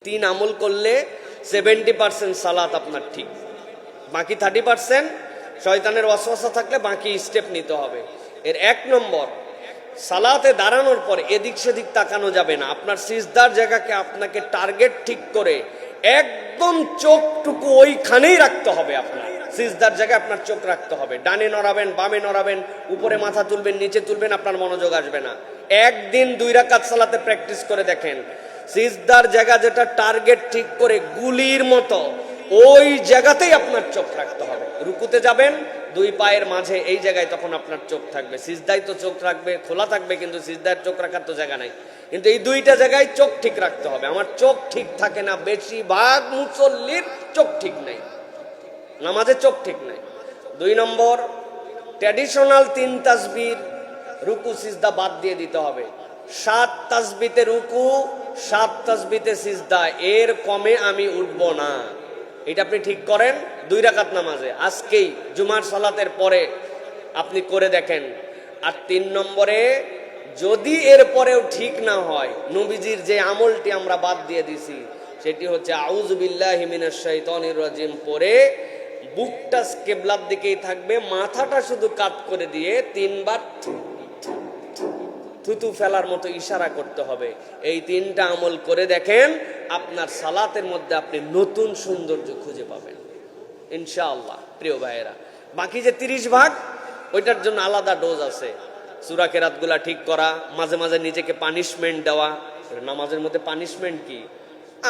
তিন আমল করলে 70% সালাত আপনার ঠিক, বাকি 30% শয়তানের ওয়াসওয়াসা থাকলে বাকি স্টেপ নিতে হবে। এর 1 নম্বর, সালাতে দাঁড়ানোর পর এদিক সেদিক তাকানো যাবে না। আপনার সিজদার জায়গাকে আপনাকে টার্গেট ঠিক করে একদম চোখটুকু ওইখানেই রাখতে হবে। আপনার সিজদার জায়গায় আপনার চোখ রাখতে হবে। ডানে নড়াবেন, বামে নড়াবেন, উপরে মাথা তুলবেন, নিচে তুলবেন, আপনার মনোযোগ আসবে না। একদিন 2 রাকাত সালাতে প্র্যাকটিস করে দেখেন, সিজদার জায়গা যেটা টার্গেট ঠিক করে গুলির মতো ওই জায়গাতেই আপনার চোখ রাখতে হবে। রুকুতে যাবেন, 2 পায়ের মাঝে এই জায়গায় তখন আপনার চোখ থাকবে। সিজদায় তো চোখ রাখবে, খোলা থাকবে, কিন্তু সিজদার চোখ রাখার তো জায়গা নাই। কিন্তু এই 2টা জায়গায় চোখ ঠিক রাখতে হবে। আমার চোখ ঠিক থাকে না, বেশিরভাগ মুসল্লির চোখ ঠিক নাই, নামাজে চোখ ঠিক নাই। 2 নম্বর, ট্র্যাডিশনাল 3 তাসবির রুকু সিজদা বাদ দিয়ে দিতে হবে। 7 তাসবিতে রুকু, 7 তাসবিতে সিজদা, এর কমে আমি উঠবো না। এটা আপনি ঠিক করেন 2 রাকাত নামাজে, আজকেই জুমার সালাতের পরে আপনি করে দেখেন। আর 3 নম্বরে, যদি এর পরেও ঠিক না হয়, নবীজির যে আমলটি আমরা বাদ দিয়ে দিছি সেটি হচ্ছে আউযু বিল্লাহি মিনাশ শাইতানির রাজিম পড়ে বুকটা কিবলার দিকেই থাকবে, মাথাটা শুধু কাত করে দিয়ে 3 বার থুতু ফেলার মতো ইশারা করতে হবে। এই 3টা আমল করে দেখেন, আপনার সালাতের মধ্যে আপনি নতুন সৌন্দর্য খুঁজে পাবেন ইনশাআল্লাহ। প্রিয় ভাইয়েরা, বাকি যে 30 ভাগ, ওইটার জন্য আলাদা ডোজ আছে। সূরা কেরাতগুলা ঠিক করা, মাঝে মাঝে নিজেকে পানিশমেন্ট দেওয়া। নামাজের মধ্যে পানিশমেন্ট কি?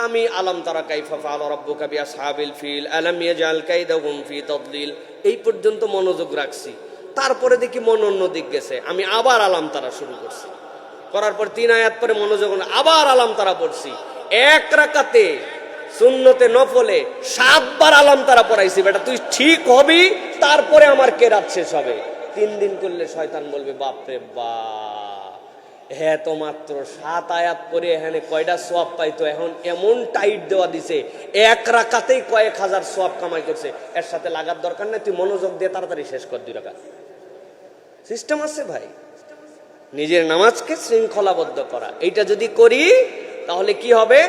আমি আলাম তারা কাইফা ফাআলা রাব্বুকা বিআসহাবিল ফিল আলাম ইয়াজআল কাইদাহুম ফি তাদলিল এই পর্যন্ত মনোযোগ রাখছি। তারপরে দেখি মন অন্য দিক গেছে, আমি আবার আলাম তারা শুরু করছি। করার পর 3 আয়াত পরে মনোযোগ আবার আলাম তারা পড়ছি। 1 রাকাতে সুন্নতে নফলে 7 বার আলাম তারা পড়াইছি। বেটা তুই ঠিক হবি, তারপরে আমার কেরাত শেষ হবে। 3 দিন করলে শয়তান বলবে বাপরে বাপ, হ্যাঁ তো মাত্র 7 আয়াত পরে এখানে কয়টা সওয়াব পাইতো, এখন এমন টাইট দেওয়া দিছে 1 রাকাতেই কয়েক হাজার সওয়াব কামাই করছে। এর সাথে লাগার দরকার নেই, তুই মনোযোগ দিয়ে তাড়াতাড়ি শেষ কর 2 রাকাত। সিস্টেম আছে ভাই, নিজের নামাজকে শৃঙ্খলাবদ্ধ করা। এইটা যদি করি তাহলে কি হবে?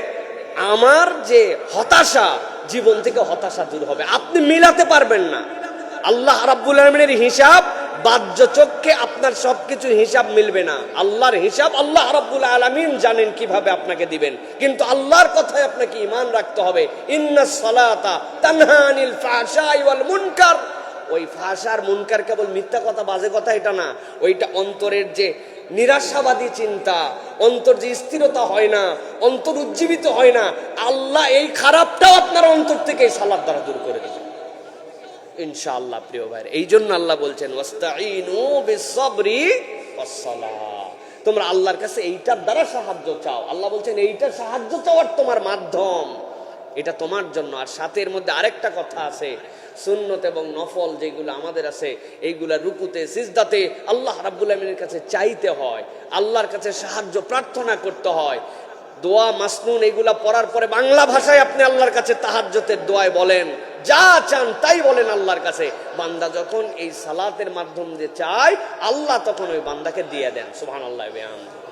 আমার যে হতাশা, জীবন থেকে হতাশা দূর হবে। আপনি মিলাতে পারবেন না। আল্লাহ রাব্বুল আলামিনের হিসাব বাহ্য চক্ষে আপনার সবকিছু হিসাব মিলবে না। আল্লাহর হিসাব আল্লাহ রাব্বুল আলামিন জানেন কিভাবে আপনাকে দিবেন। কিন্তু আল্লাহর কথায় আপনাকে ঈমান রাখতে হবে। ইন্নাস সালাতা তানহা আনিল ফাহশাই ওয়াল মুনকার। ওই ফাহশার মুনকার কেবল মিথ্যা কথা, বাজে কথা এটা না। ওইটা অন্তরের যে নিরাশাবাদী চিন্তা, অন্তর যে স্থিরতা হয় না, অন্তর উজ্জীবিত হয় না, আল্লাহ এই খারাপটাও আপনার অন্তর থেকে সালাত দ্বারা দূর করে দেবে ইনশাআল্লাহ। প্রিয় ভাই, এই জন্য আল্লাহ বলছেন ওয়াস্তাঈনু বিস-সাবরি ওয়াস-সালাহ, তোমরা আল্লাহর কাছে এইটার দ্বারা সাহায্য চাও। আল্লাহ বলছেন এইটা সাহায্য চাওয়ার তোমার মাধ্যম, এটা তোমার জন্য। আর সাথের মধ্যে আরেকটা কথা আছে, সুন্নত এবং নফল যেগুলো আমাদের আছে, এইগুলা রুকুতে সিজদাতে আল্লাহ রাব্বুল আলামিনের কাছে চাইতে হয়, আল্লাহর কাছে সাহায্য প্রার্থনা করতে হয়। দোয়া মাসনুন এগুলা পড়ার পরে বাংলা ভাষায় আপনি আল্লাহর কাছে তাহাজ্জুদের দোয়ায় বলেন, যা চান তাই বলেন আল্লাহর কাছে। বান্দা যখন এই সালাতের মাধ্যম দিয়ে চায়, আল্লাহ তখন ওই বান্দাকে দিয়ে দেন। সুবহানাল্লাহ ওয়া বিহামদিহি।